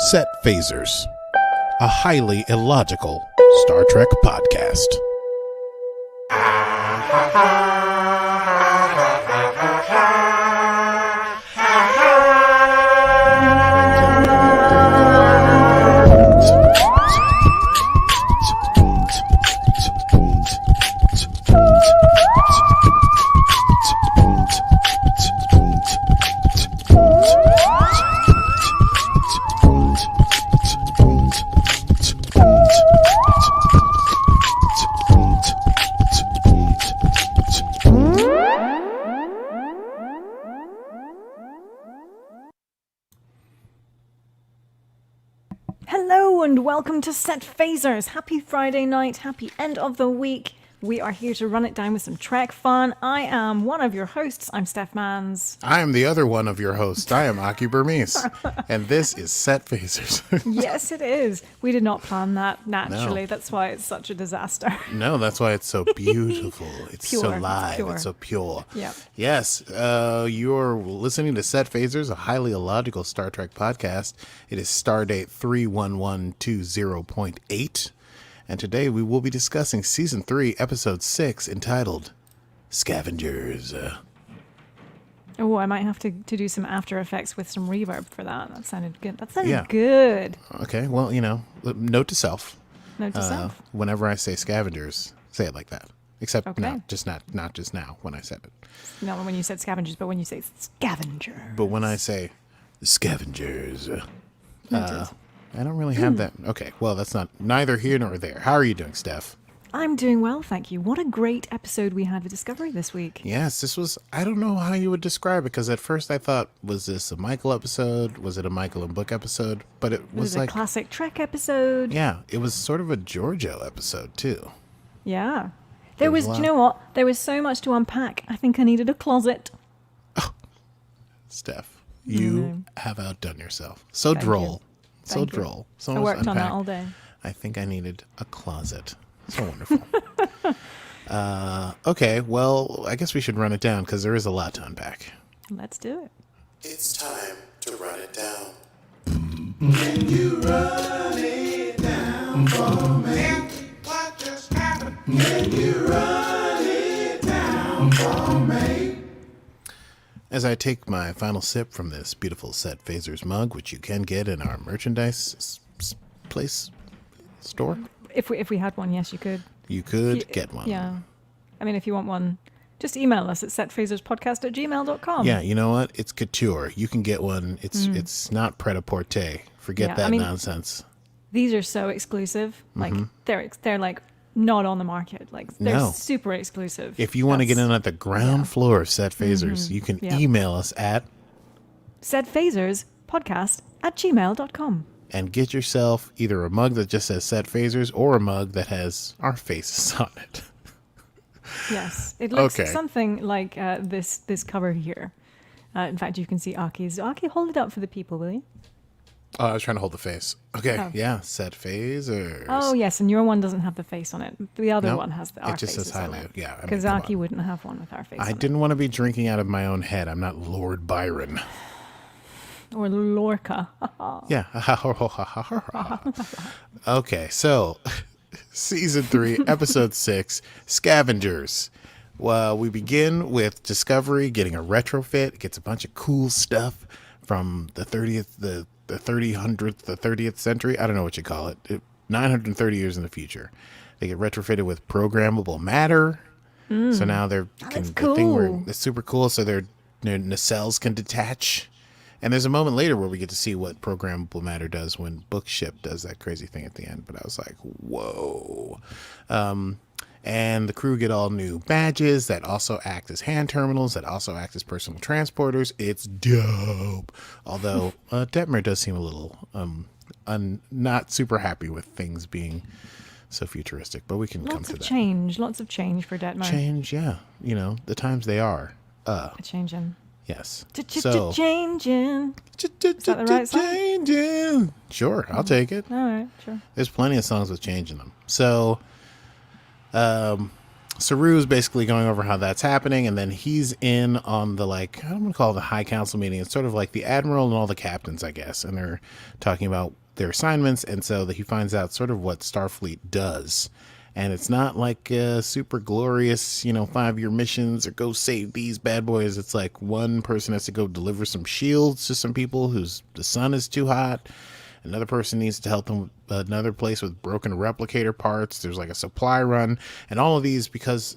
Set Phasers, a highly illogical Star Trek podcast. Hello and welcome to Set Phasers. Happy Friday night, happy end of the week. We are here to run it down with some Trek fun. I am one of your hosts. I'm Steph Mans. I am the other one of your hosts. I am Aki Burmese. And this is Set Phasers. Yes, it is. We did not plan that naturally. No. That's why it's such a disaster. No, that's why it's so beautiful. It's Pure. so It's live. pure. It's so pure. Yeah. Yes, you're listening to Set Phasers, a highly illogical Star Trek podcast. It is Stardate 31120.8. And today we will be discussing Season 3, Episode 6, entitled Scavengers. Oh, I might have to do some After Effects with some reverb for that. That sounded good. That sounded Yeah. good. Okay, well, note to self. Note to self. Whenever I say Scavengers, say it like that. Except Okay. not just now when I said it. Not when you said scavengers, but when you say scavenger. But when I say Scavengers, Noted. I don't really have that. Okay, well, that's neither here nor there. How are you doing, Steph? I'm doing well, thank you. What a great episode we had with Discovery this week. Yes, this was, I don't know how you would describe it, because at first I thought, was this a Michael episode? Was it a Michael and Book episode? But it It was like, a classic Trek episode. yeah, it was sort of a Georgiou episode, too. Yeah. There was was, a do you know what? There was so much to unpack. I think I needed a closet. Steph, you have outdone yourself. So Thank droll. you. So Thank you. droll. So I much worked on that unpack. all day. I think I needed a closet. So wonderful. Okay, well, I guess we should run it down because there is a lot to unpack. Let's do it. It's time to run it down. Can you run it down for me? What just happened? Can you run it down for me? As I take my final sip from this beautiful Set Phasers mug, which you can get in our merchandise place store, If we had one, yes, you could. you could get one. Yeah. I mean, if you want one, just email us at setphaserspodcast@gmail.com. Yeah, you know what? It's couture. You can get one. It's not pret-a-porter. Forget Yeah, that I mean- nonsense. These are so exclusive. Like, they're like not on the market. Like, they're No. super exclusive. If you want to get That's in at the ground floor of Set Phasers, you can Yeah. email us at setphaserspodcast@gmail.com. and get yourself either a mug that just says Set Phasers or a mug that has our faces on it. Yes, it looks Okay. something like this cover here. In fact, you can see Aki's. Aki, hold it up for the people, will you? Oh, I was trying to hold the face. Okay, Oh. yeah, Set Phasers. Oh, yes, and your one doesn't have the face on it. The other Nope, one has our it just faces says on highlight. it. Yeah, I mean, Because come Aki on. wouldn't have one with our face I on didn't want to be drinking out of my own head. I'm not Lord Byron. it. Or Lorca. Yeah. Okay, so Season 3, Episode 6, Scavengers. Well, we begin with Discovery getting a retrofit. It gets a bunch of cool stuff from the 30th, the 30th century. I don't know what you call it. 930 years in the future. They get retrofitted with programmable matter. So now they're That's the thing where cool. it's super cool. So their nacelles can detach. And there's a moment later where we get to see what programmable matter does when Bookship does that crazy thing at the end. But I was like, whoa. And the crew get all new badges that also act as hand terminals, that also act as personal transporters. It's dope. Although Detmer does seem a little not super happy with things being so futuristic. But we can come Lots to of that. change. Lots of change for Detmer. Change, yeah. You know, the times they are. Changing. Yes. Changing. Is that the right song? Changing. Sure, I'll take it. All right, sure. There's plenty of songs with change in them. So Saru's basically going over how that's happening, and then he's in on the, like, I don't want to call it the high council meeting. It's sort of like the admiral and all the captains, I guess, and they're talking about their assignments, and so that he finds out sort of what Starfleet does. And it's not like super glorious, 5-year missions or go save these bad boys. It's like one person has to go deliver some shields to some people whose the sun is too hot. Another person needs to help them with another place with broken replicator parts. There's like a supply run. And all of these, because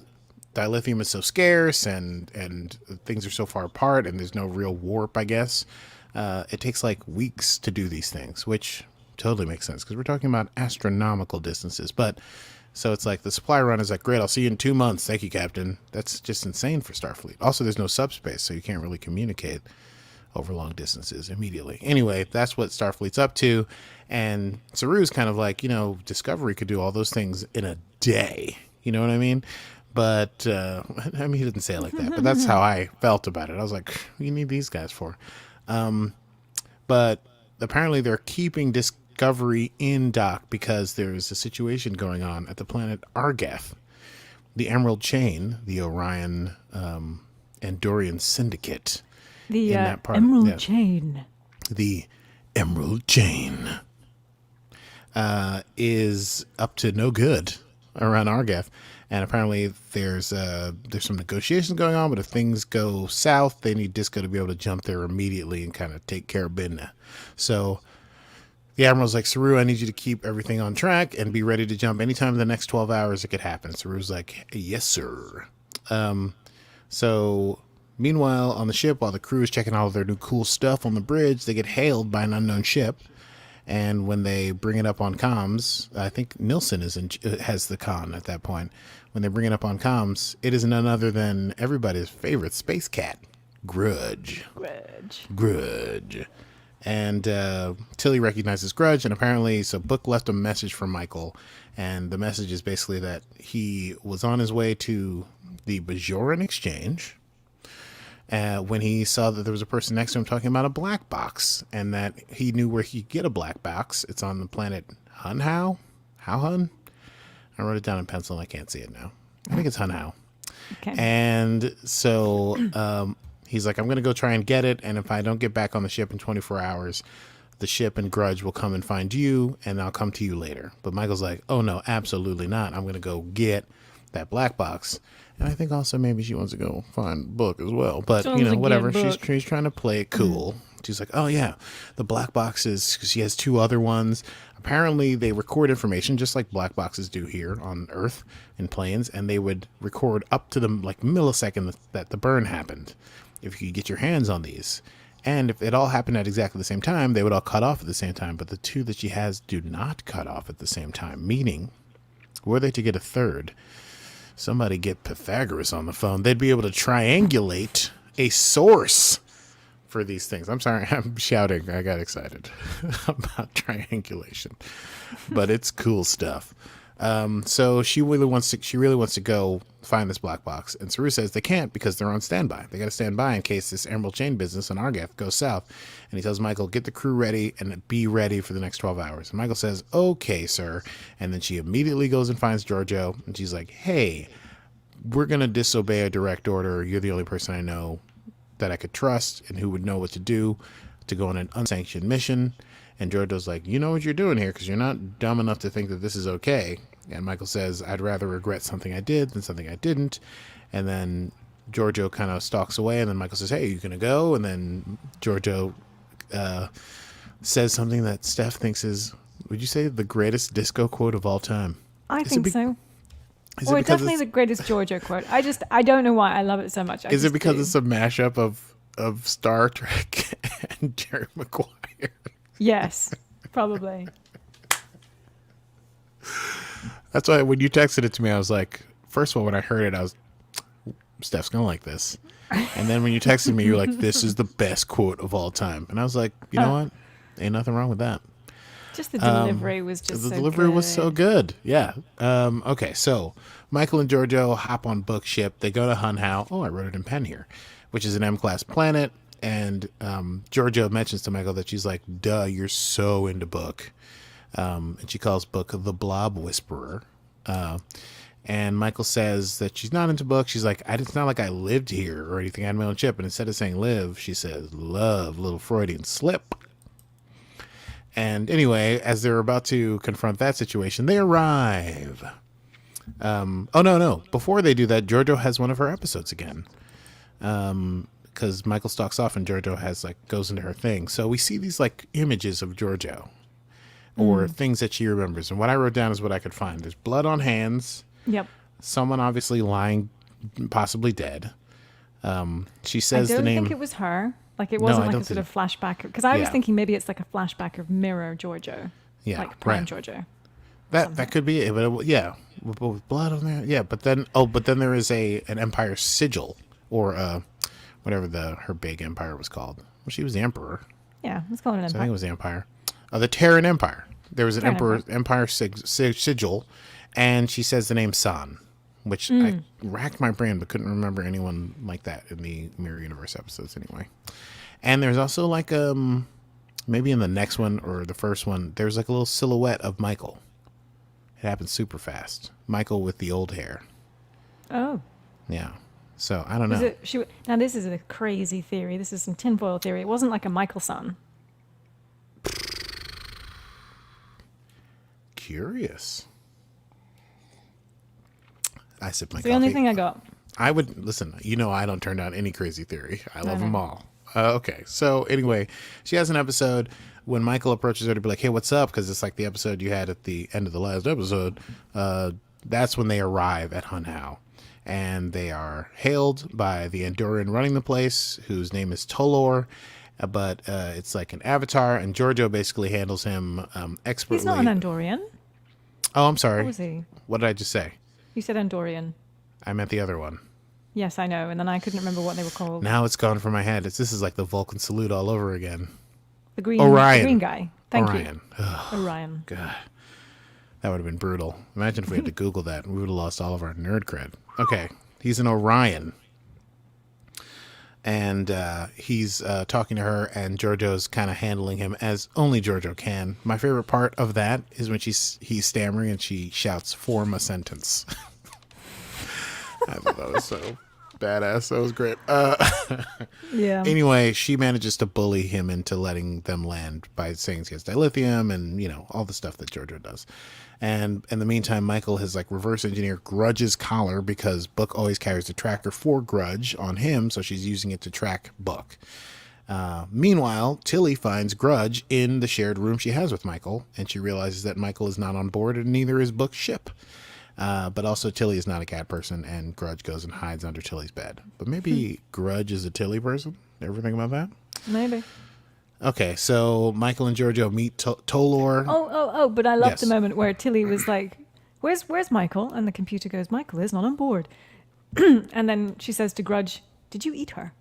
dilithium is so scarce and things are so far apart and there's no real warp, I guess, it takes like weeks to do these things, which totally makes sense because we're talking about astronomical distances. But so it's like the supply run is like, great, I'll see you in 2 months. Thank you, Captain. That's just insane for Starfleet. Also, there's no subspace, so you can't really communicate over long distances immediately. Anyway, that's what Starfleet's up to. And Saru's kind of like, Discovery could do all those things in a day. You know what I mean? But, I mean, he didn't say it like that, but that's how I felt about it. I was like, what do you need these guys for? But apparently they're keeping Discovery in dock because there's a situation going on at the planet Argath. The Emerald Chain, the Orion Andorian Syndicate. The Emerald Chain. The Emerald Chain is up to no good around Argath. And apparently there's some negotiations going on, but if things go south, they need Disco to be able to jump there immediately and kind of take care of business. So the Admiral's like, Saru, I need you to keep everything on track and be ready to jump anytime in the next 12 hours it could happen. Saru's like, yes, sir. So meanwhile, on the ship, while the crew is checking all of their new cool stuff on the bridge, they get hailed by an unknown ship. And when they bring it up on comms, I think Nilsson has the con at that point. When they bring it up on comms, it is none other than everybody's favorite space cat, Grudge. And Tilly recognizes Grudge, and apparently, so Book left a message for Michael, and the message is basically that he was on his way to the Bajoran Exchange when he saw that there was a person next to him talking about a black box, and that he knew where he could get a black box. It's on the planet Hunhao? Howhun? I wrote it down in pencil and I can't see it now. I think it's Hunhao. Okay. And so he's like, I'm going to go try and get it, and if I don't get back on the ship in 24 hours, the ship and Grudge will come and find you, and I'll come to you later. But Michael's like, oh no, absolutely not. I'm going to go get that black box. And I think also maybe she wants to go find Book as well. But, whatever. She's trying to play it cool. She's like, oh, yeah, the black boxes, because she has 2 other ones. Apparently, they record information just like black boxes do here on Earth in planes. And they would record up to the millisecond that the burn happened if you could get your hands on these. And if it all happened at exactly the same time, they would all cut off at the same time. But the 2 that she has do not cut off at the same time. Meaning, were they to get a third, somebody get Pythagoras on the phone, they'd be able to triangulate a source for these things. I'm sorry, I'm shouting. I got excited about triangulation, but it's cool stuff. So she really wants to go find this black box, and Saru says they can't because they're on standby. They got to stand by in case this Emerald Chain business in Argath goes south. And he tells Michael, get the crew ready and be ready for the next 12 hours. And Michael says, okay, sir. And then she immediately goes and finds Georgiou, and she's like, hey, we're going to disobey a direct order. You're the only person I know that I could trust and who would know what to do to go on an unsanctioned mission. And Georgiou's like, you know what you're doing here because you're not dumb enough to think that this is okay. And Michael says, I'd rather regret something I did than something I didn't. And then Georgiou kind of stalks away, and then Michael says, hey, you going to go? And then Georgiou says something that Steph thinks is, would you say, the greatest disco quote of all time? I think so. Or definitely the greatest Georgiou quote. I don't know why I love it so much. Is it because it's a mashup of Star Trek and Jerry Maguire? Yes, probably. That's why when you texted it to me, I was like, first of all, when I heard it, Steph's going to like this. And then when you texted me, you were like, this is the best quote of all time. And I was like, you know what? Ain't nothing wrong with that. Just the delivery was just the so delivery good. was so good. Yeah. Okay, so Michael and Georgiou hop on Book ship. They go to Hunhao. Oh, I wrote it in pen here, which is an M-class planet. And Georgiou mentions to Michael that she's like, duh, you're so into Book. And she calls Book the Blob Whisperer. And Michael says that she's not into books. She's like, it's not like I lived here or anything. I had my own ship. And instead of saying live, she says love, little Freudian slip. And anyway, as they're about to confront that situation, they arrive. Oh, no. Before they do that, Georgiou has one of her episodes again. Because Michael stalks off and Georgiou has goes into her thing. So we see these images of Georgiou or things that she remembers. And what I wrote down is what I could find. There's blood on hands. Yep. Someone obviously lying, possibly dead. She says I the name. don't think it was her. It wasn't I a sort of flashback. Because I was thinking maybe it's a flashback of mirror Georgiou. Yeah, prime right. Georgiou. That could be it. But with blood on there. Yeah, but then there is an empire sigil or whatever her big empire was called. Well, she was the emperor. Yeah, let's call it an empire. So I think it was the empire. The Terran Empire. There was an Terran empire sigil, and she says the name San, which I racked my brain but couldn't remember anyone like that in the Mirror Universe episodes anyway. And there's also maybe in the next one or the first one, there's a little silhouette of Michael. It happens super fast. Michael with the old hair. Oh. Yeah. So I don't know. Now this is a crazy theory. This is some tinfoil theory. It wasn't like a Michael son. Curious. I sip my It's coffee. the only thing I got. I would listen. I don't turn down any crazy theory. I love them all. Okay. So anyway, she has an episode when Michael approaches her to be like, "Hey, what's up?" Because it's like the episode you had at the end of the last episode. That's when they arrive at Hunhao, and they are hailed by the Andorian running the place, whose name is Tolor. But it's like an avatar, and Georgiou basically handles him expertly. He's not an Andorian. Oh, I'm sorry. What was he? What did I just say? You said Andorian. I meant the other one. Yes, I know. And then I couldn't remember what they were called. Now it's gone from my head. This is like the Vulcan salute all over again. The green guy. Thank Orion. you. Orion. God. That would have been brutal. Imagine if we had to Google that. We would have lost all of our nerd cred. Okay. He's an Orion. And he's talking to her, and Georgiou's kind of handling him as only Georgiou can. My favorite part of that is when he's stammering and she shouts, "Form a sentence." I thought that was so badass. That was great. Yeah. Anyway, she manages to bully him into letting them land by saying he has dilithium and, all the stuff that Georgiou does. And in the meantime, Michael has reverse engineered Grudge's collar because Book always carries the tracker for Grudge on him. So she's using it to track Book. Meanwhile, Tilly finds Grudge in the shared room she has with Michael. And she realizes that Michael is not on board and neither is Book's ship. But also Tilly is not a cat person, and Grudge goes and hides under Tilly's bed. But maybe Grudge is a Tilly person? Ever think about that? Maybe. Okay, so Michael and Georgiou meet Tolor. Oh, but I loved the moment where Tilly was like, where's Michael? And the computer goes, Michael is not on board. And then she says to Grudge, did you eat her?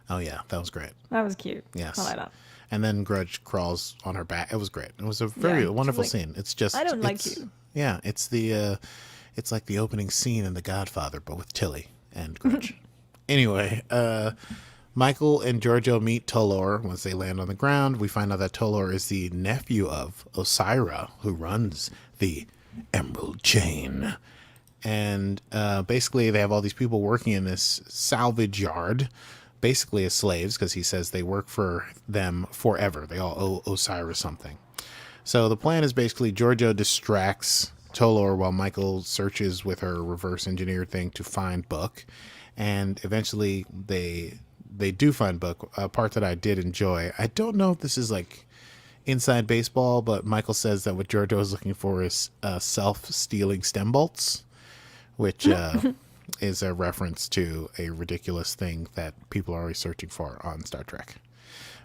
Oh, yeah, that was great. That was cute. Yes. I like that. And then Grudge crawls on her back. It was great. It was a very wonderful scene. It's just... I don't like you. Yeah, it's it's like the opening scene in The Godfather, but with Tilly and Grudge. Anyway, Michael and Georgiou meet Tolor once they land on the ground. We find out that Tolor is the nephew of Osira, who runs the Emerald Chain. And basically they have all these people working in this salvage yard, basically as slaves, because he says they work for them forever. They all owe Osira something. So the plan is basically Georgiou distracts Tolor while Michael searches with her reverse engineer thing to find Book. And eventually they do find Book, a part that I did enjoy. I don't know if this is inside baseball, but Michael says that what Georgiou is looking for is self-stealing stem bolts, which is a reference to a ridiculous thing that people are always searching for on Star Trek.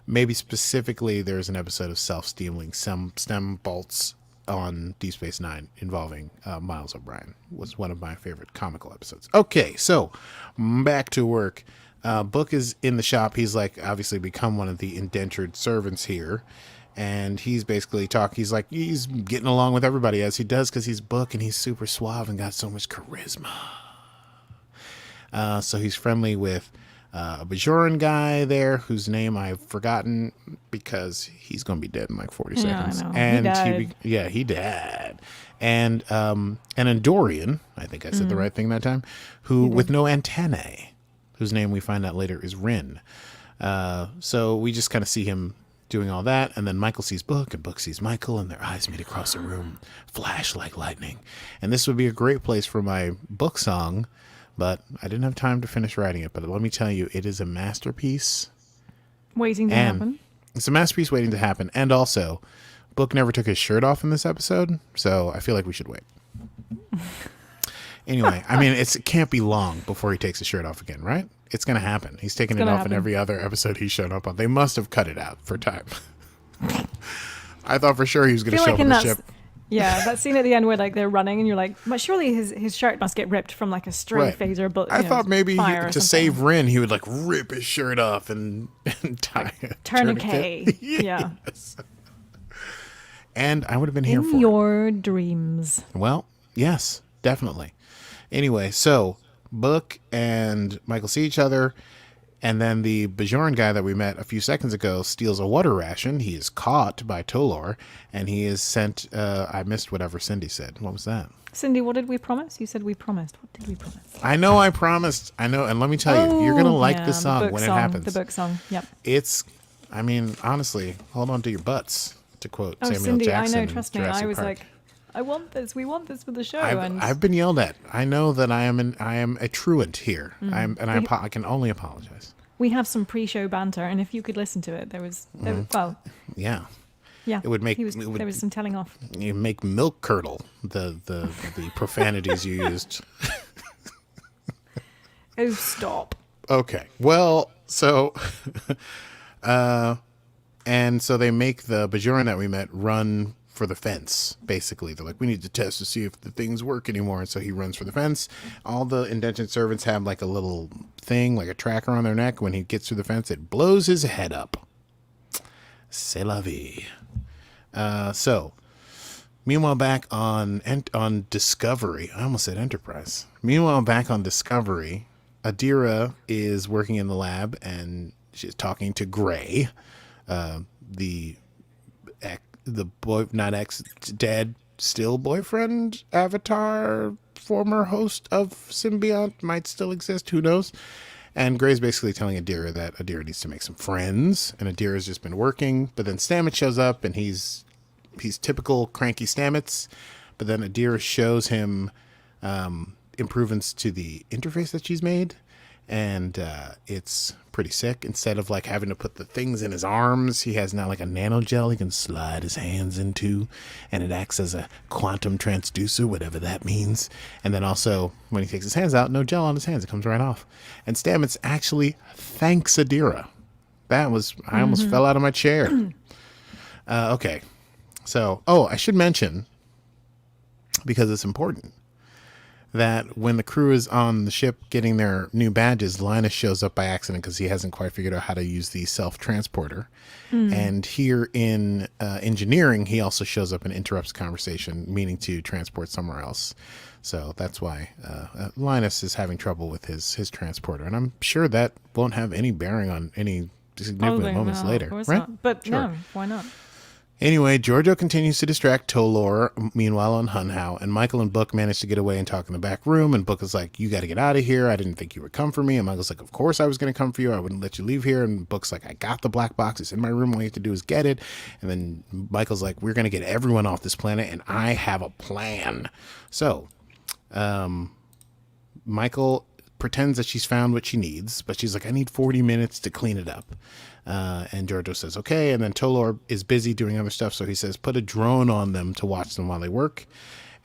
Maybe specifically there's an episode of self-stealing stem bolts on Deep Space Nine involving Miles O'Brien. Was one of my favorite comical episodes. Okay, so back to work. Book is in the shop. He's obviously become one of the indentured servants here. And he's basically he's getting along with everybody as he does because he's Book and he's super suave and got so much charisma. So he's friendly with a Bajoran guy there whose name I've forgotten because he's going to be dead in like 40 seconds. I know. And He died. he died. And an Andorian, I think I said the right thing that time, who with no antennae, whose name we find out later is Rin. So we just kind of see him doing all that, and then Michael sees Book, and Book sees Michael, and their eyes meet across the room, flash like lightning. And this would be a great place for my book song, but I didn't have time to finish writing it. But let me tell you, it is a masterpiece. Waiting to happen. It's a masterpiece waiting to happen. And also, Book never took his shirt off in this episode, so I feel like we should wait. Anyway, I mean, it can't be long before he takes his shirt off again, right? It's going to happen. He's taking it off in every other episode he's shown up on. They must have cut it out for time. I thought for sure he was going to show up on the ship. Yeah, that scene at the end where like they're running and you're like, but surely his shirt must get ripped from like a stray phaser. But I thought maybe to save Rin, he would like rip his shirt off and tie a tourniquet. Yeah. Yes. And I would have been here for in your dreams. Well, yes, definitely. Anyway, so Book and Michael see each other, and then the Bajoran guy that we met a few seconds ago steals a water ration. He is caught by Tolor, and he is sent. I missed whatever Cindy said. What was that? Cindy, what did we promise? You said we promised. What did we promise? I know I promised. I know, and let me tell you, you're going to like the song when it happens. The book song, yep. It's, I mean, honestly, hold on to your butts, to quote Samuel Cindy, Jackson. I know, trust me. Jurassic I was Park. like, I want this. We want this for the show. I've been yelled at. I know that I am a truant here. I can only apologize. We have some pre-show banter, and if you could listen to it, there was yeah. Yeah, It would make there was some telling off. You make milk curdle the profanities you used. Oh, stop. Okay. Well, so and so they make the Bajoran that we met run for the fence, basically. They're like, we need to test to see if the things work anymore. And so he runs for the fence. All the indentured servants have like a little thing, like a tracker on their neck. When he gets through the fence, it blows his head up. C'est la vie. So, meanwhile, back on Discovery, I almost said Enterprise. Meanwhile, back on Discovery, Adira is working in the lab, and she's talking to Gray, the boy, not ex, dead, still boyfriend, avatar, former host of Symbiont, might still exist, who knows? And Gray's basically telling Adira that Adira needs to make some friends, and Adira's just been working, but then Stamets shows up, and he's typical cranky Stamets, but then Adira shows him improvements to the interface that she's made, and it's pretty sick. Instead of like having to put the things in his arms, he has now like a nanogel he can slide his hands into, and it acts as a quantum transducer, whatever that means. And then also when he takes his hands out, no gel on his hands, it comes right off. And Stamets actually thanks Adira. That was, I almost fell out of my chair. Okay, so I should mention, because it's important, that when the crew is on the ship getting their new badges, Linus shows up by accident because he hasn't quite figured out how to use the self-transporter. And here in engineering, he also shows up and interrupts the conversation, meaning to transport somewhere else. So that's why Linus is having trouble with his transporter. And I'm sure that won't have any bearing on any significant moments later. Of course right? not. But Sure. no, why not? Anyway, Georgiou continues to distract Tolor, meanwhile on Hunhow, and Michael and Book manage to get away and talk in the back room, and Book is like, you got to get out of here. I didn't think you would come for me. And Michael's like, of course I was going to come for you. I wouldn't let you leave here. And Book's like, I got the black box. It's in my room. All you have to do is get it. And then Michael's like, we're going to get everyone off this planet, and I have a plan. So, Michael pretends that she's found what she needs, but she's like, I need 40 minutes to clean it up. And Georgiou says, okay. And then Tolor is busy doing other stuff. So he says, put a drone on them to watch them while they work.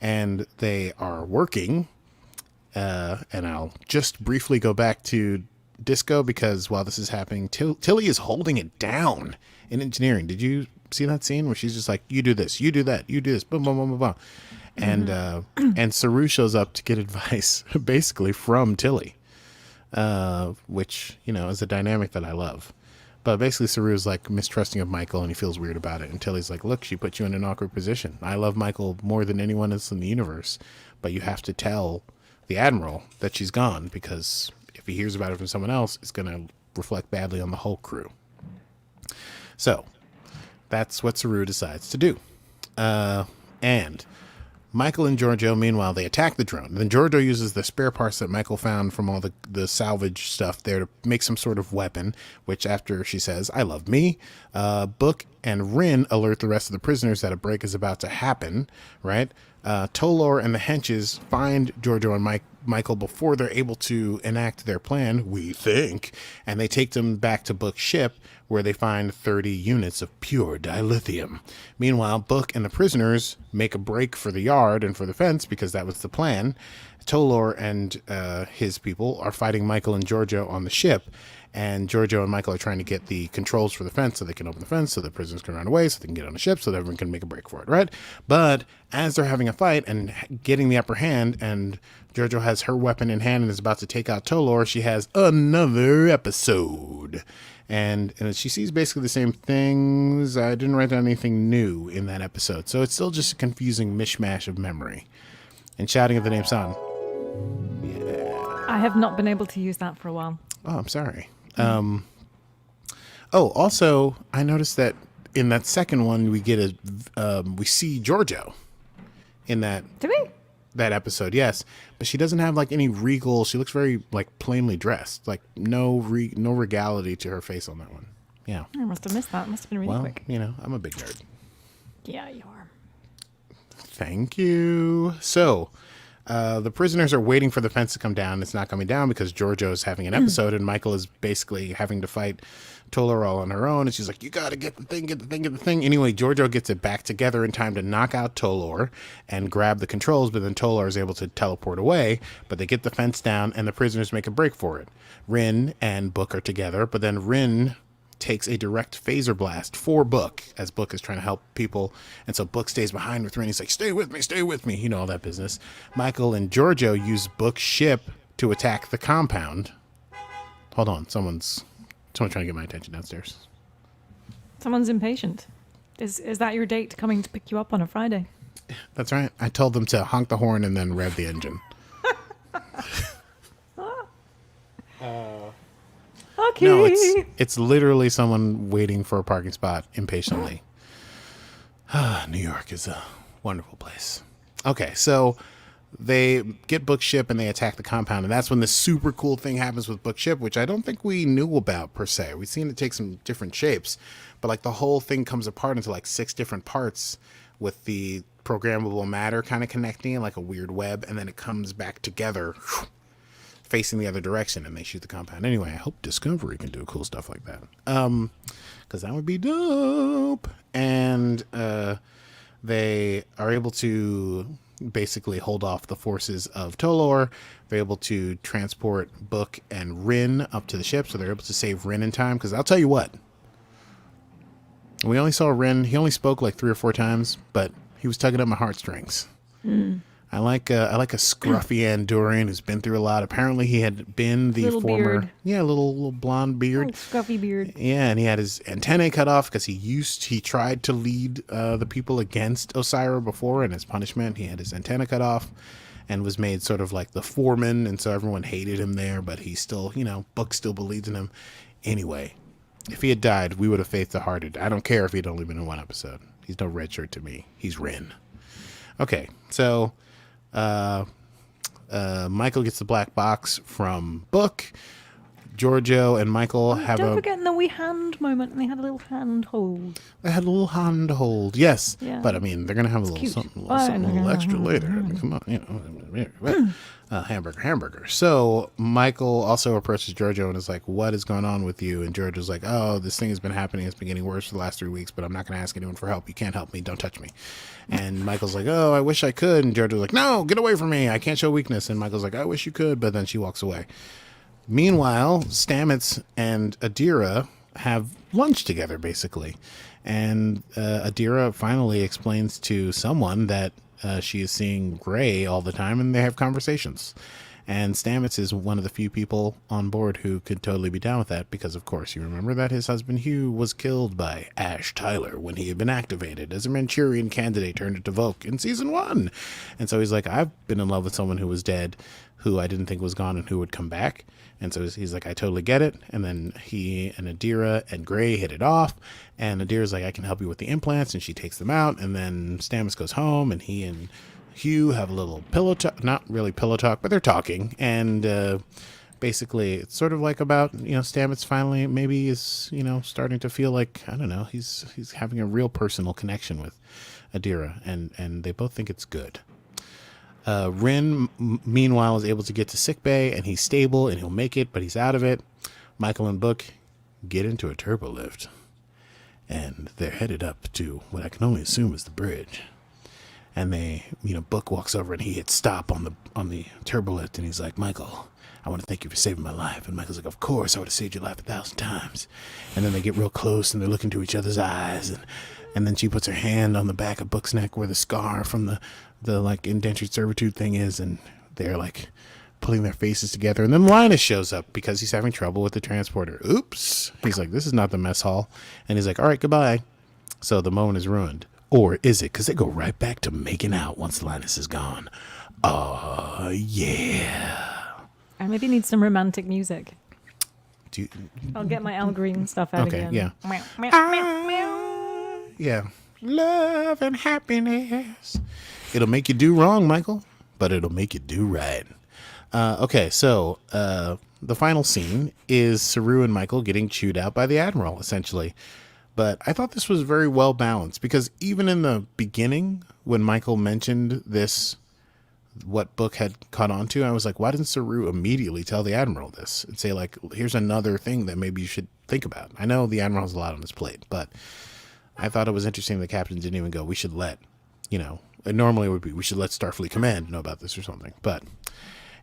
And they are working. And I'll just briefly go back to Disco, because while this is happening, Tilly is holding it down in engineering. Did you see that scene where she's just like, you do this, you do that, you do this, boom, boom, boom, boom, boom. And Saru shows up to get advice basically from Tilly, which, is a dynamic that I love. But basically Saru's like mistrusting of Michael, and he feels weird about it. And Tilly's like, look, she put you in an awkward position. I love Michael more than anyone else in the universe, but you have to tell the Admiral that she's gone, because if he hears about it from someone else, it's going to reflect badly on the whole crew. So that's what Saru decides to do. And Michael and Georgiou, meanwhile, they attack the drone. Then Georgiou uses the spare parts that Michael found from all the salvage stuff there to make some sort of weapon, which after she says, I love me, Book and Rin alert the rest of the prisoners that a break is about to happen, right? Tolor and the henches find Georgiou and Michael before they're able to enact their plan, we think, and they take them back to Book's ship, where they find 30 units of pure dilithium. Meanwhile, Book and the prisoners make a break for the yard and for the fence because that was the plan. Tolor and his people are fighting Michael and Georgiou on the ship, and Georgiou and Michael are trying to get the controls for the fence so they can open the fence so the prisoners can run away so they can get on the ship so that everyone can make a break for it, right? But as they're having a fight and getting the upper hand, and Georgiou has her weapon in hand and is about to take out Tolor, she has another episode. And she sees basically the same things. I didn't write down anything new in that episode, so it's still just a confusing mishmash of memory. And shouting at the name San. I have not been able to use that for a while. Oh, I'm sorry. Also, I noticed that in that second one, we get we see Georgiou in that. Do we? That episode, yes, but she doesn't have like any regal. She looks very like plainly dressed, like no regality to her face on that one. Yeah, I must have missed that. Must have been really quick. You know, I'm a big nerd. Yeah, you are. Thank you. So, the prisoners are waiting for the fence to come down. It's not coming down because Georgiou is having an episode, and Michael is basically having to fight Tolor all on her own. And she's like, "You got to get the thing, get the thing, get the thing." Anyway, Georgiou gets it back together in time to knock out Tolor and grab the controls. But then Tolor is able to teleport away. But they get the fence down, and the prisoners make a break for it. Rin and Book are together, but then Rin takes a direct phaser blast for Book as Book is trying to help people, and so Book stays behind with Rin. He's like, stay with me, you know, all that business. Michael and Georgiou use Book's ship to attack the compound. Hold on, someone's trying to get my attention downstairs. Someone's impatient. Is that your date coming to pick you up on a Friday? That's right. I told them to honk the horn and then rev the engine. Okay. No, it's literally someone waiting for a parking spot impatiently. New York is a wonderful place. Okay, so they get Book's ship and they attack the compound, and that's when this super cool thing happens with Book's ship, which I don't think we knew about per se. We've seen it take some different shapes, but like the whole thing comes apart into like 6 different parts with the programmable matter kind of connecting it like a weird web, and then it comes back together facing the other direction, and they shoot the compound. Anyway, I hope Discovery can do cool stuff like that, because that would be dope. And they are able to basically hold off the forces of Tolor. They're able to transport Book and Rin up to the ship, so they're able to save Rin in time. Because I'll tell you what, we only saw Rin. He only spoke like 3 or 4 times, but he was tugging at my heartstrings. I like a scruffy Andorian who's been through a lot. Apparently, he had been the Little former, beard. little blonde beard, Scruffy beard. yeah, and he had his antennae cut off because he tried to lead the people against Osira before, and as punishment, he had his antenna cut off, and was made sort of like the foreman, and so everyone hated him there. But he still, Book still believes in him. Anyway, if he had died, we would have faith to hearted. I don't care if he'd only been in 1 episode. He's no red shirt to me. He's Rin. Okay, so Michael gets the black box from Book. Giorgio and Michael have Don't forget the wee hand moment, and they had a little hand hold. They had a little hand hold, yes. Yeah. But I mean, they're gonna have a little cute. something, a little extra later. I mean, come on, hamburger. So Michael also approaches Giorgio and is like, "What is going on with you?" And Giorgio's like, "Oh, this thing has been happening. It's been getting worse for the last 3 weeks, but I'm not gonna ask anyone for help. You can't help me. Don't touch me." And Michael's like, "Oh, I wish I could." And Giorgio's like, "No, get away from me. I can't show weakness." And Michael's like, "I wish you could," but then she walks away. Meanwhile, Stamets and Adira have lunch together, basically. And Adira finally explains to someone that she is seeing Gray all the time, and they have conversations. And Stamets is one of the few people on board who could totally be down with that because, of course, you remember that his husband Hugh was killed by Ash Tyler when he had been activated as a Manchurian candidate turned into Volk in season 1. And so he's like, I've been in love with someone who was dead, who I didn't think was gone and who would come back. And so he's like, I totally get it. And then he and Adira and Gray hit it off. And Adira's like, I can help you with the implants. And she takes them out. And then Stamets goes home and he and Hugh have a little pillow talk, not really pillow talk, but they're talking. And basically it's sort of like about, Stamets finally maybe is, starting to feel like, I don't know, he's having a real personal connection with Adira. And they both think it's good. Rin, meanwhile, is able to get to sickbay, and he's stable, and he'll make it, but he's out of it. Michael and Book get into a turbo lift, and they're headed up to what I can only assume is the bridge. And they, Book walks over, and he hits stop on the turbo lift, and he's like, Michael, I want to thank you for saving my life. And Michael's like, of course, I would have saved your life 1,000 times. And then they get real close, and they're looking into each other's eyes, and then she puts her hand on the back of Book's neck where the scar from the like indentured servitude thing is, and they're like putting their faces together. And then Linus shows up because he's having trouble with the transporter. Oops. He's like, this is not the mess hall. And he's like, all right, goodbye. So the moment is ruined. Or is it? Because they go right back to making out once Linus is gone. Oh, yeah. I maybe need some romantic music. I'll get my Al Green stuff out okay, again. Yeah. Yeah. Love and happiness. It'll make you do wrong, Michael, but it'll make you do right. Okay, so the final scene is Saru and Michael getting chewed out by the Admiral, essentially. But I thought this was very well balanced because even in the beginning, when Michael mentioned this, what Book had caught on to, I was like, why didn't Saru immediately tell the Admiral this and say, like, here's another thing that maybe you should think about? I know the Admiral has a lot on his plate, but I thought it was interesting the captain didn't even go, we should let, normally it would be, we should let Starfleet Command know about this or something. But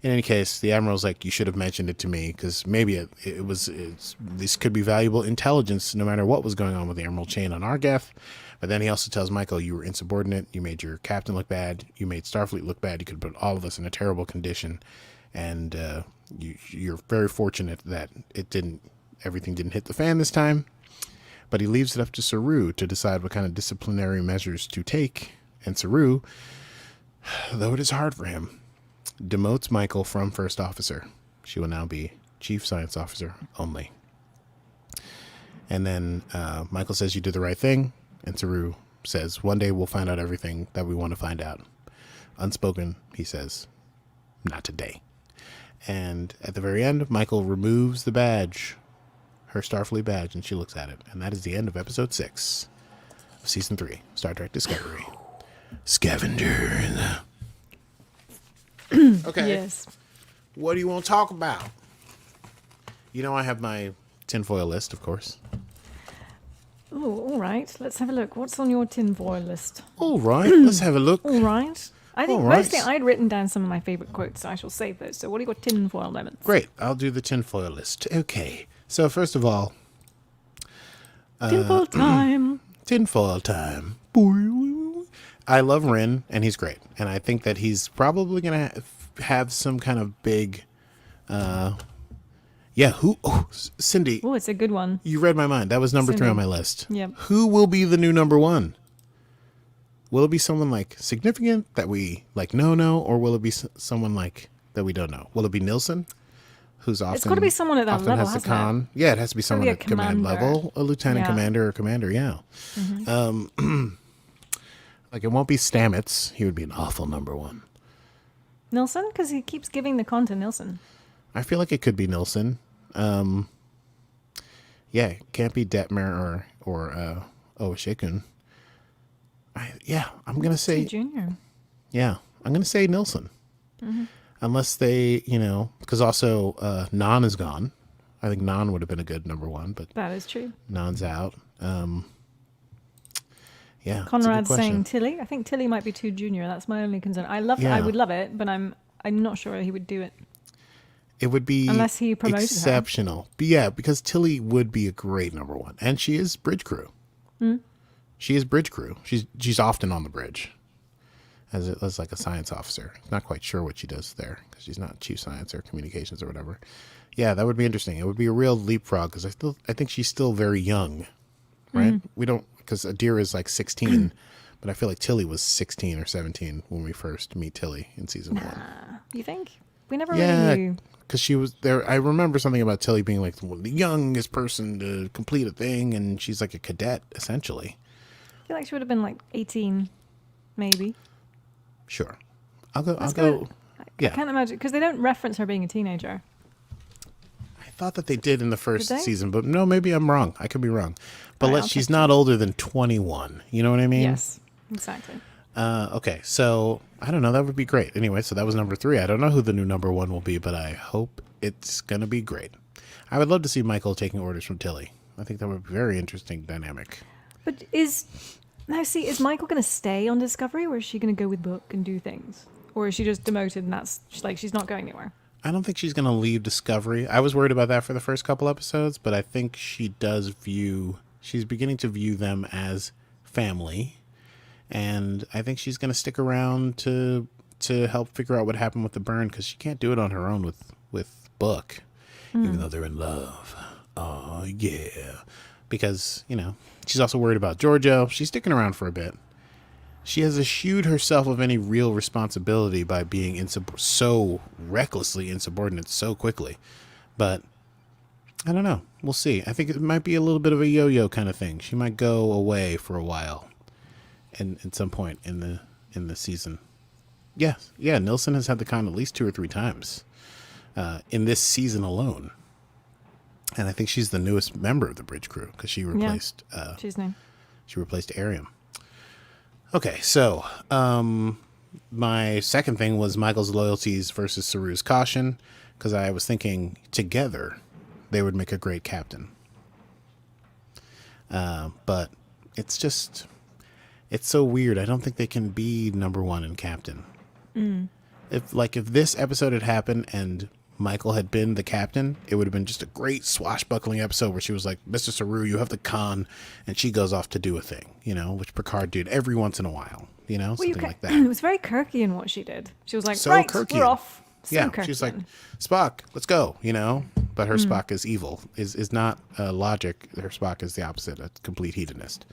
in any case, the Admiral's like, you should have mentioned it to me because maybe this could be valuable intelligence no matter what was going on with the Emerald Chain on Argath. But then he also tells Michael, you were insubordinate. You made your captain look bad. You made Starfleet look bad. You could put all of us in a terrible condition. And you're very fortunate that everything didn't hit the fan this time. But he leaves it up to Saru to decide what kind of disciplinary measures to take. And Saru, though it is hard for him, demotes Michael from first officer. She will now be chief science officer only. And then Michael says, you did the right thing. And Saru says, one day we'll find out everything that we want to find out. Unspoken, he says, not today. And at the very end, Michael removes the badge, her Starfleet badge, and she looks at it. And that is the end of episode 6 of season 3, Star Trek Discovery. Scavengers. Okay. Yes. What do you want to talk about? I have my tinfoil list, of course. Oh, all right. Let's have a look. What's on your tinfoil list? All right. Let's have a look. All right. I think All right. mostly I'd written down some of my favourite quotes, so I shall save those. So what do you got tinfoil lemons? Great. I'll do the tinfoil list. Okay. So first of all, Tinfoil time. tinfoil time. I love Rin, and he's great. And I think that he's probably going to have some kind of big... Cindy. Oh, it's a good one. You read my mind. That was number 3 on my list. Yep. Who will be the new number 1? Will it be someone like significant that we like know, or will it be someone like that we don't know? Will it be Nilsson, who's often... It's got to be someone at that often level, has the hasn't con. Yeah, it has to be someone be a at command commander. level, a lieutenant Yeah. commander or commander. Yeah. Mm-hmm. Like it won't be Stamets. He would be an awful number 1. Nilsson? Because he keeps giving the con to Nilsson. I feel like it could be Nilsson. Yeah, it can't be Detmer or Oshikun. I'm gonna say Junior. Yeah, I'm gonna say Nilsson. Mm-hmm. Unless they, because also Nan is gone. I think Nan would have been a good number 1, but That is true. Nan's out. Yeah, it's a good Conrad's question. saying Tilly. I think Tilly might be too junior. That's my only concern. I Yeah. would love it, but I'm not sure he would do it. It would be Unless he promoted her. exceptional. But yeah, because Tilly would be a great number 1, and she is bridge crew. She is bridge crew. She's often on the bridge, as like a science officer. Not quite sure what she does there because she's not chief science or communications or whatever. Yeah, that would be interesting. It would be a real leapfrog because I think she's still very young, right? We don't, because Adira is like 16, but I feel like Tilly was 16 or 17 when we first meet Tilly in season 1. You think? We never really knew. Because she was there. I remember something about Tilly being like the youngest person to complete a thing, and she's like a cadet essentially. I feel like she would have been like 18, maybe. Sure, I'll go. Yeah, I can't imagine because they don't reference her being a teenager. I thought that they did in the first Did they? season, but no, maybe I'm wrong. I could be wrong. But All right, she's not older than 21. You know what I mean? Yes, exactly. Okay, so I don't know. That would be great. Anyway, so that was number 3. I don't know who the new number 1 will be, but I hope it's gonna be great. I would love to see Michael taking orders from Tilly. I think that would be a very interesting dynamic. But is Michael going to stay on Discovery, or is she going to go with Book and do things, or is she just demoted and that's she's not going anywhere? I don't think she's going to leave Discovery. I was worried about that for the first couple episodes, but I think she's beginning to view them as family. And I think she's going to stick around to help figure out what happened with the burn, because she can't do it on her own with Book, even though they're in love. Oh, yeah. Because, she's also worried about Georgiou. She's sticking around for a bit. She has eschewed herself of any real responsibility by being so recklessly insubordinate so quickly. But I don't know. We'll see. I think it might be a little bit of a yo-yo kind of thing. She might go away for a while, and at some point in the season. Yeah. Nilsson has had the con at least 2 or 3 times in this season alone, and I think she's the newest member of the bridge crew because she replaced. She's new. She replaced Ariam. Okay, so my second thing was Michael's loyalties versus Saru's caution, because I was thinking together they would make a great captain. But it's so weird. I don't think they can be number 1 and captain. If this episode had happened and Michael had been the captain, it would have been just a great swashbuckling episode where she was like, Mr. Saru, you have the con, and she goes off to do a thing, which Picard did every once in a while, something like that. It was very Kirky in what she did. She was like, So right, Kirkian. we're off. So Yeah, Kirkian. she's like, Spock, let's go, But her Spock is evil, is not logic. Her Spock is the opposite, a complete hedonist.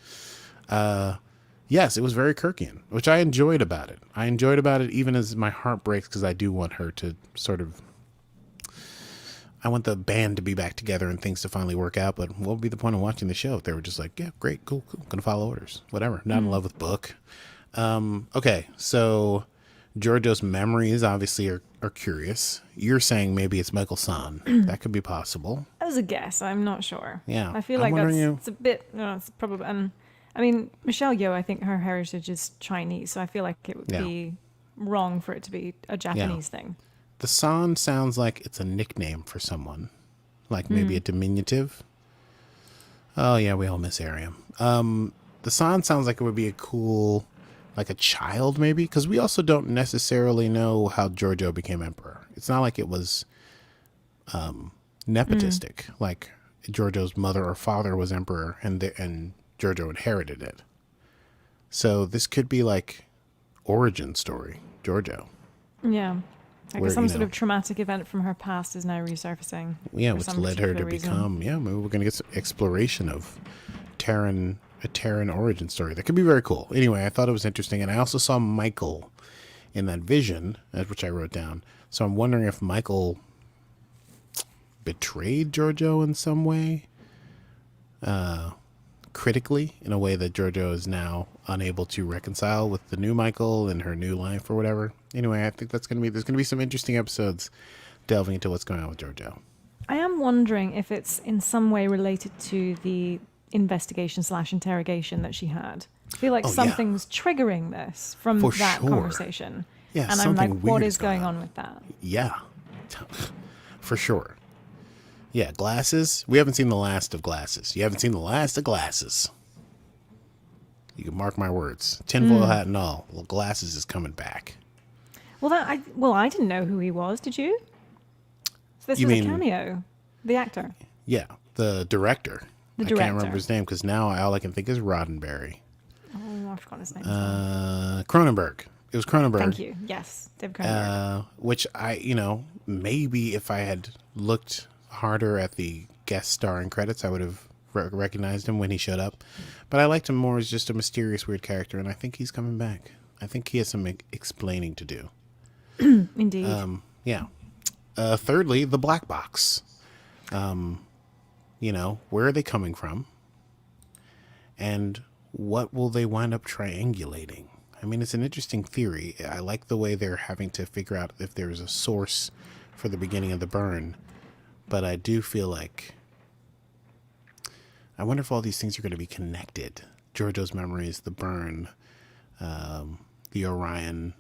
Yes, it was very Kirkian, which I enjoyed about it. I enjoyed about it even as my heart breaks, because I do want her to I want the band to be back together and things to finally work out, but what would be the point of watching the show if they were just like, yeah, great, cool, gonna follow orders, whatever, not in love with Book. Okay, so Georgiou's memories obviously are curious. You're saying maybe it's Michael San. That could be possible. That was a guess. I'm not sure. Yeah, I feel I'm like wondering it's a bit. It's probably. Michelle Yeoh, I think her heritage is Chinese, so I feel like it would be wrong for it to be a Japanese thing. The San sounds like it's a nickname for someone, like maybe a diminutive. Oh yeah, we all miss Ariam. The San sounds like it would be a cool, like a child maybe, because we also don't necessarily know how Georgiou became emperor. It's not like it was nepotistic, like Georgiou's mother or father was emperor and Georgiou inherited it. So this could be like origin story, Georgiou. Yeah. Where, some sort of traumatic event from her past is now resurfacing. Yeah, for which some led her to particular reason. become. Yeah, maybe we're gonna get some exploration of a Terran origin story. That could be very cool. Anyway, I thought it was interesting, and I also saw Michael in that vision, which I wrote down. So I'm wondering if Michael betrayed Georgiou in some way, critically, in a way that Georgiou is now unable to reconcile with the new Michael and her new life or whatever. Anyway, I think there's going to be some interesting episodes delving into what's going on with Georgiou. I am wondering if it's in some way related to the investigation/interrogation that she had. I feel like something's triggering this from that conversation. Yeah, and I'm like, what weird is going on with that? Yeah, for sure. Yeah, Glasses. We haven't seen the last of Glasses. You haven't seen the last of Glasses. You can mark my words. Tinfoil hat and all. Well, Glasses is coming back. Well, I didn't know who he was. Did you? So this was a cameo. The actor. Yeah, the director. I can't remember his name because now all I can think is Roddenberry. Oh, I forgot his name. Cronenberg. It was Cronenberg. Thank you. Yes, David Cronenberg. Which maybe if I had looked harder at the guest starring credits, I would have recognized him when he showed up. But I liked him more as just a mysterious, weird character, and I think he's coming back. I think he has some explaining to do. Indeed. Yeah. Thirdly, the black box. Where are they coming from? And what will they wind up triangulating? I mean, it's an interesting theory. I like the way they're having to figure out if there's a source for the beginning of the burn. But I do feel like... I wonder if all these things are going to be connected. Georgiou's memories, the burn, the Orion,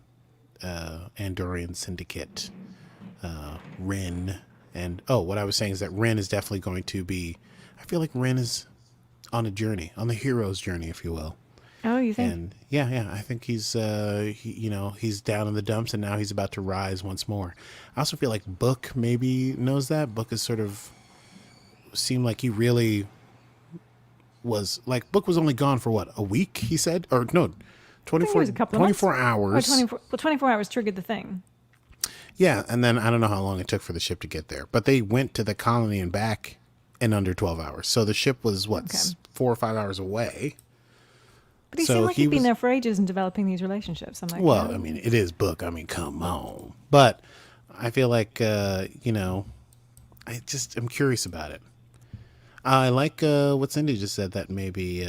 Andorian Syndicate, Ren. And, what I was saying is that Ren is definitely going to be... I feel like Ren is on a journey, on the hero's journey, if you will. Oh, you think? And yeah, I think he's he's down in the dumps and now he's about to rise once more. I also feel like Book maybe knows that. Book is sort of seemed like he really was like Book was only gone for what, a week, he said? Or no, 24 hours. 24 hours triggered the thing. Yeah, and then I don't know how long it took for the ship to get there, but they went to the colony and back in under 12 hours. So the ship was 4 or 5 hours away. But he seemed like he'd been there for ages and developing these relationships. I'm like, well, I mean, it is Book. I mean, come on. But I feel like, I am curious about it. I like what Cindy just said, that maybe,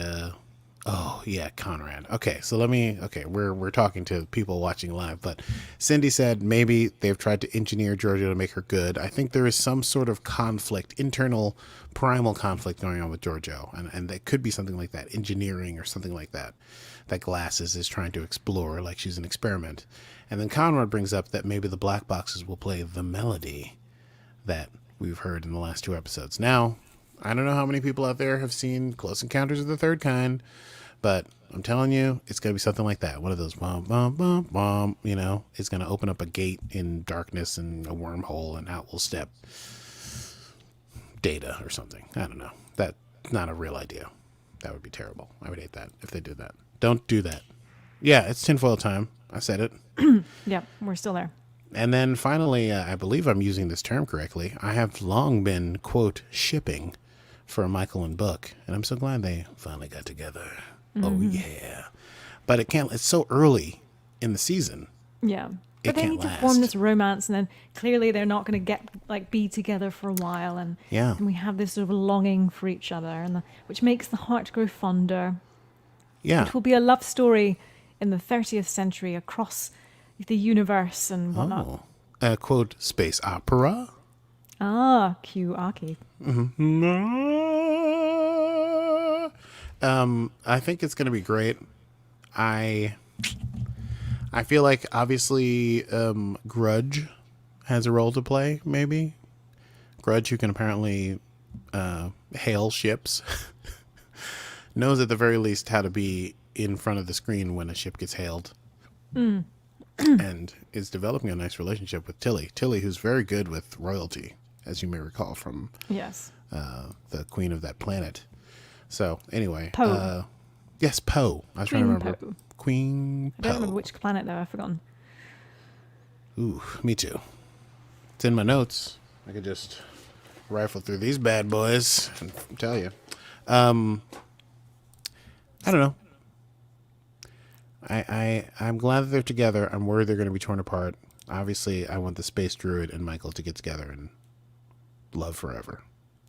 Conrad. Okay, so we're talking to people watching live, but Cindy said maybe they've tried to engineer Georgiou to make her good. I think there is some sort of conflict, internal primal conflict going on with Georgiou, and that could be something like that, engineering or something like that Glasses is trying to explore like she's an experiment. And then Conrad brings up that maybe the black boxes will play the melody that we've heard in the last 2 episodes. Now, I don't know how many people out there have seen Close Encounters of the Third Kind, but I'm telling you, it's going to be something like that. One of those bum, bum, bum, bum, it's going to open up a gate in darkness and a wormhole, and out will step Data or something. I don't know. That's not a real idea. That would be terrible. I would hate that if they did that. Don't do that. Yeah, it's tinfoil time. I said it. Yeah, we're still there. And then finally, I believe I'm using this term correctly, I have long been, quote, shipping for Michael and Book, and I'm so glad they finally got together. Mm-hmm. Oh, yeah. But it's so early in the season. Yeah. But they need to form this romance, and then clearly they're not going to be together for a while, and we have this sort of longing for each other, and which makes the heart grow fonder. Yeah. It will be a love story in the 30th century across the universe and whatnot. Oh. Quote, space opera? Ah, cue Aki. Mm-hmm. I think it's going to be great. I feel like, obviously, Grudge has a role to play, maybe. Grudge, who can apparently hail ships, knows at the very least how to be in front of the screen when a ship gets hailed. And is developing a nice relationship with Tilly. Tilly, who's very good with royalty, as you may recall from the queen of that planet. So, anyway. Poe. Yes, Poe. I was trying to remember. Poe. Queen Poe. I don't remember which planet, though. I've forgotten. Ooh, me too. It's in my notes. I could just rifle through these bad boys and tell you. I don't know. I'm glad that they're together. I'm worried they're going to be torn apart. Obviously, I want the Space Druid and Michael to get together and love forever.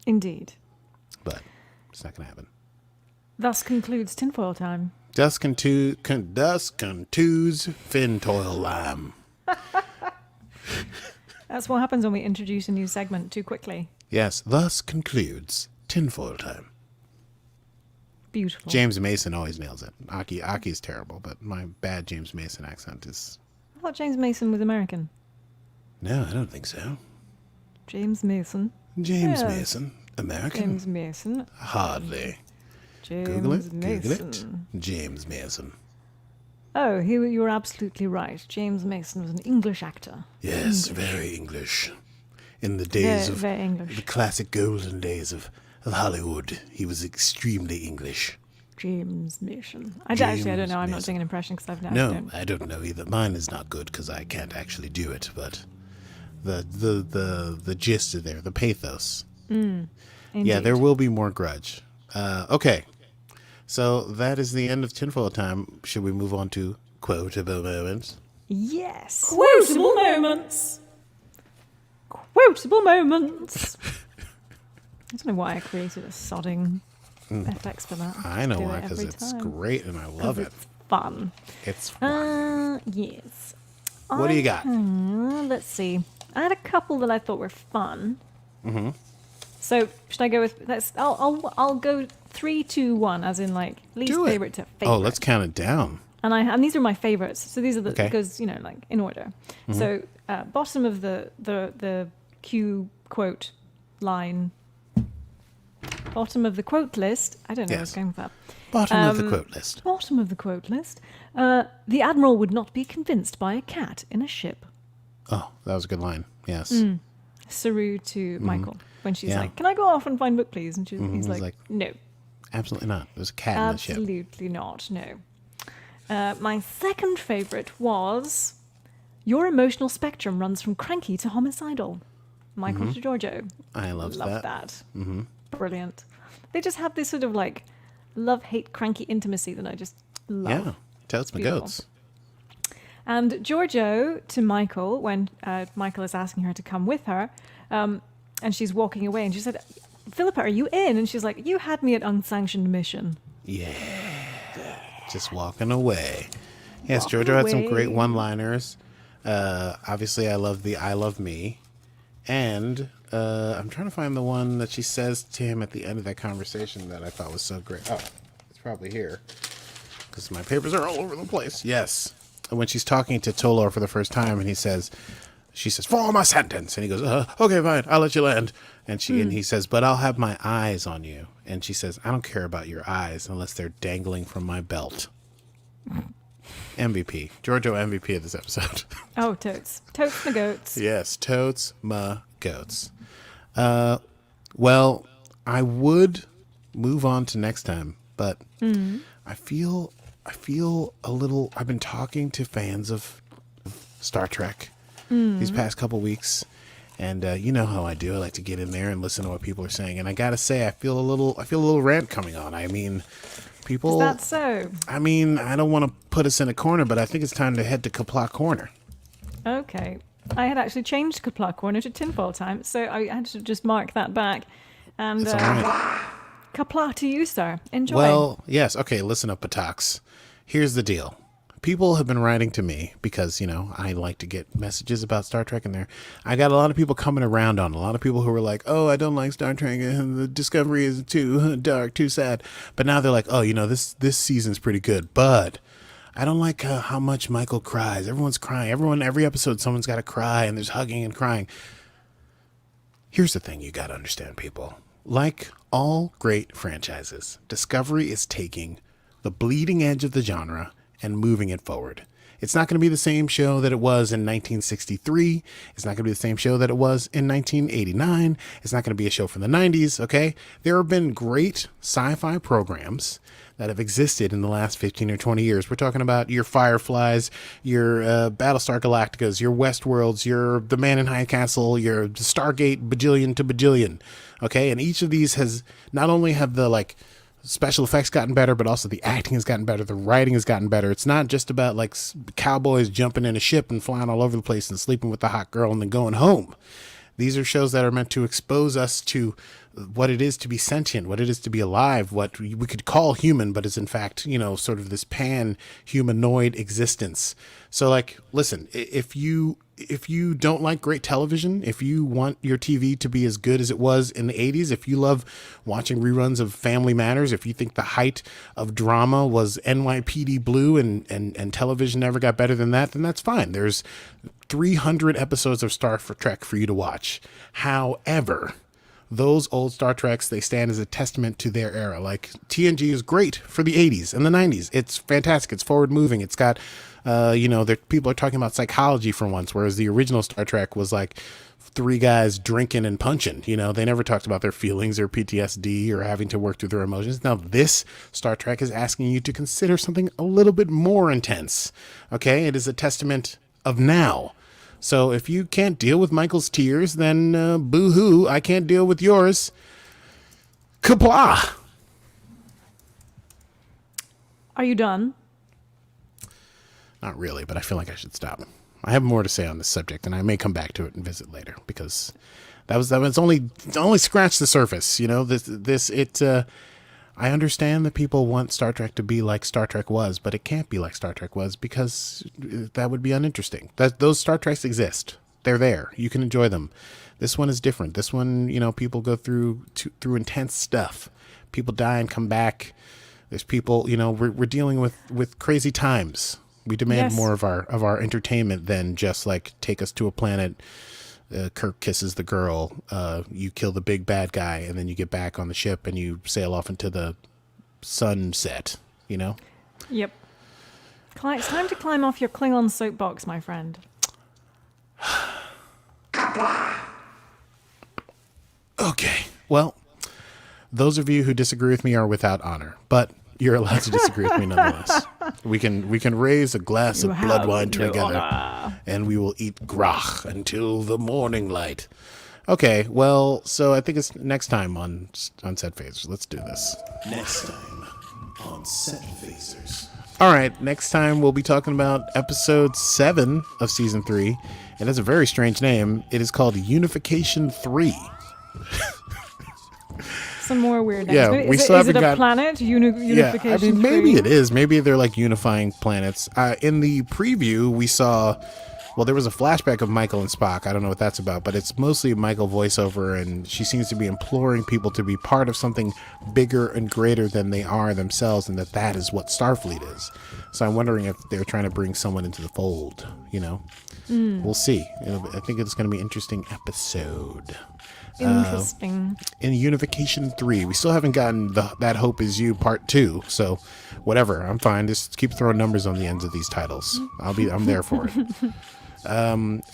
Indeed. But it's not going to happen. Thus concludes tinfoil time. Thus contues fin toil lime. That's what happens when we introduce a new segment too quickly. Yes, thus concludes tinfoil time. Beautiful. James Mason always nails it. Aki's terrible, but my bad James Mason accent is... I thought James Mason was American. No, I don't think so. James Mason. James Mason. American? James Mason. Hardly. James Google it. Mason. James Mason. Oh, you were absolutely right. James Mason was an English actor. Yes, very English. In the days of very English. The classic golden days of Hollywood, he was extremely English. James mission. I don't know. I'm not James doing an impression because I've never. No, I don't know either. Mine is not good because I can't actually do it, but the gist of there, the pathos. Yeah, there will be more grudge. Okay. So that is the end of tinfoil time. Should we move on to quotable moments? Yes. Quotable moments. Quotable moments. I don't know why I created a sodding FX for that. I know why, because it's great and I love it. It's fun. It's fun. Yes. What do you got? Let's see. I had a couple that I thought were fun. Mm-hmm. So should I go with? I'll go 3, 2, 1, as in like least favorite to favorite. Oh, let's count it down. And these are my favorites. So these are the because like in order. Mm-hmm. So bottom of the Q quote line. Bottom of the quote list. I don't know what's going with that. Bottom of the quote list. Bottom of the quote list. The admiral would not be convinced by a cat in a ship. Oh, that was a good line. Yes. Saru to Michael when she's like, "Can I go off and find book, please?" And he's like, "No, absolutely not. There's a cat in the ship." Absolutely not. No. My second favorite was your emotional spectrum runs from cranky to homicidal. Michael to Georgiou. I love that. Mm-hmm. Brilliant. They just have this sort of like love-hate cranky intimacy that I just love. Yeah, totes my goats. And Georgiou to Michael when Michael is asking her to come with her, and she's walking away, and she said, "Philippa, are you in?" And she's like, "You had me at unsanctioned mission." Yeah. Just walking away. Yes, Georgiou had some great one-liners. Obviously, I love the "I love me," and I'm trying to find the one that she says to him at the end of that conversation that I thought was so great. Oh, it's probably here because my papers are all over the place. Yes. When she's talking to Tolor for the first time, and she says, "Form a sentence," and he goes, "Okay, fine, I'll let you land." And he says, "But I'll have my eyes on you." And she says, "I don't care about your eyes unless they're dangling from my belt." MVP. Georgiou MVP of this episode. Oh, totes my goats. Yes, totes my goats. Well, I would move on to next time, but I feel a little. I've been talking to fans of Star Trek these past couple weeks, and you know how I do. I like to get in there and listen to what people are saying, and I gotta say, I feel a little rant coming on. I mean, people. Is that so? I mean, I don't want to put us in a corner, but I think it's time to head to Kapla Corner. Okay. I had actually changed Kapla Corner to tinfoil time, so I had to just mark that back. And That's all right. Kapla to you, sir. Enjoy. Well, yes. Okay, listen up, Patox. Here's the deal. People have been writing to me because, I like to get messages about Star Trek in there. I got a lot of people coming around on a lot of people who were like, "Oh, I don't like Star Trek. The Discovery is too dark, too sad." But now they're like, "Oh, this season's pretty good, but I don't like how much Michael cries. Everyone's crying. Every episode, someone's got to cry, and there's hugging and crying." Here's the thing you got to understand, people. Like all great franchises, Discovery is taking the bleeding edge of the genre and moving it forward. It's not going to be the same show that it was in 1963. It's not going to be the same show that it was in 1989. It's not going to be a show from the 90s, okay? There have been great sci-fi programs that have existed in the last 15 or 20 years. We're talking about your Fireflies, your Battlestar Galacticas, your Westworlds, your The Man in High Castle, your Stargate bajillion to bajillion, okay? And each of these has not only have the, special effects gotten better, but also the acting has gotten better. The writing has gotten better. It's not just about cowboys jumping in a ship and flying all over the place and sleeping with the hot girl and then going home. These are shows that are meant to expose us to what it is to be sentient, what it is to be alive, what we could call human, but is in fact, sort of this pan-humanoid existence. So listen, if you don't like great television, if you want your TV to be as good as it was in the 80s, if you love watching reruns of Family Matters, if you think the height of drama was NYPD Blue and television never got better than that, then that's fine. There's 300 episodes of Star Trek for you to watch. However, those old Star Treks, they stand as a testament to their era. TNG is great for the 80s and the 90s. It's fantastic. It's forward moving. It's got, people are talking about psychology for once, whereas the original Star Trek was three guys drinking and punching. You know, they never talked about their feelings or PTSD or having to work through their emotions. Now, this Star Trek is asking you to consider something a little bit more intense. Okay, it is a testament of now. So if you can't deal with Michael's tears, then boo-hoo, I can't deal with yours. Kapla! Are you done? Not really, but I feel like I should stop. I have more to say on this subject, and I may come back to it and visit later, because that was only scratched the surface. You know, I understand that people want Star Trek to be like Star Trek was, but it can't be like Star Trek was, because that would be uninteresting. Those Star Treks exist. They're there. You can enjoy them. This one is different. This one, you know, people go through intense stuff. People die and come back. There's people, you know, we're dealing with crazy times. We demand more of our entertainment than just like take us to a planet. Kirk kisses the girl. You kill the big bad guy, and then you get back on the ship and you sail off into the sunset. You know. Yep. It's time to climb off your Klingon soapbox, my friend. Okay. Well, those of you who disagree with me are without honor, but you're allowed to disagree with me nonetheless. We can raise a glass of blood wine together, and we will eat grach until the morning light. Okay, well, so I think it's next time on Set Phasers. Let's do this. Next time on Set Phasers. All right, next time we'll be talking about episode 7 of season 3. It has a very strange name. It is called Unification 3. Some more weird names. Yeah, we still haven't got planet unification. Yeah, I mean, maybe it is. Maybe they're like unifying planets. In the preview, we saw. Well, there was a flashback of Michael and Spock. I don't know what that's about, but it's mostly Michael voiceover, and she seems to be imploring people to be part of something bigger and greater than they are themselves, and that is what Starfleet is. So I'm wondering if they're trying to bring someone into the fold. You know, we'll see. I think it's going to be an interesting episode. Interesting. In Unification 3, we still haven't gotten That Hope Is You Part 2, so whatever, I'm fine. Just keep throwing numbers on the ends of these titles. I'm there for it.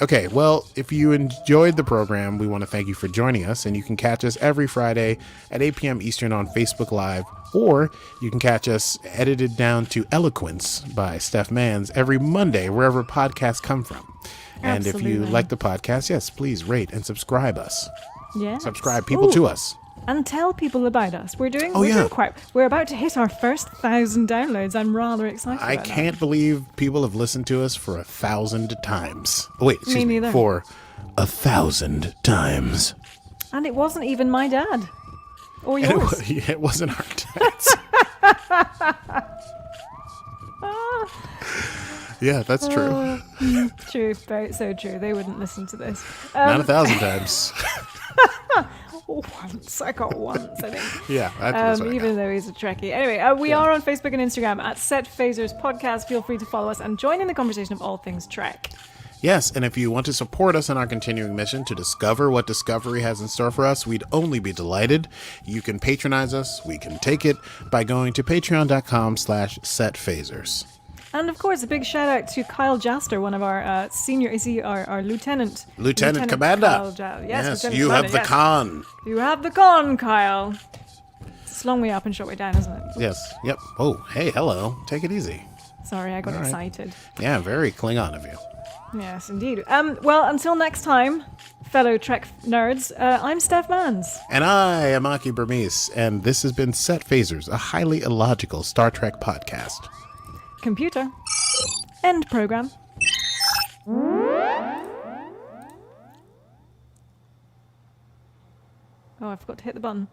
Okay, well, if you enjoyed the program, we want to thank you for joining us, and you can catch us every Friday at 8 p.m. Eastern on Facebook Live, or you can catch us edited down to eloquence by Steph Manns every Monday, wherever podcasts come from. And Absolutely. if you like the podcast, yes, please rate and subscribe us. Yeah. Subscribe people to us. And tell people about us. We're doing yeah. We're about to hit our first 1,000 downloads. I'm rather excited I about can't believe people have listened to us for 1,000 times. Oh, wait, excuse me, neither. for 1,000 times. And it wasn't even my dad. Or And yours. it wasn't our dads. Yeah, that's true. True. So true. They wouldn't listen to this. Not 1,000 times. Once. I got once, I think. Yeah, that's what I Even got. though he's a Trekkie. Anyway, we are on Facebook and Instagram at Set Phasers Podcast. Feel free to follow us and join in the conversation of all things Trek. Yes, and if you want to support us in our continuing mission to discover what Discovery has in store for us, we'd only be delighted. You can patronize us. We can take it by going to patreon.com/setphasers. And of course, a big shout out to Kyle Jaster, one of our senior, is he our lieutenant? Lieutenant Commander. Kyle Yes, Lieutenant you Commander, have the yes. con. You have the con, Kyle. It's a long way up and short way down, isn't it? Yes, yep. Oh, hey, hello. Take it easy. Sorry, I got All right. excited. Yeah, very Klingon of you. Yes, indeed. Well, until next time, fellow Trek nerds, I'm Steph Manns. And I am Aki Burmese, and this has been Set Phasers, a highly illogical Star Trek podcast. Computer. End program. Oh, I forgot to hit the button.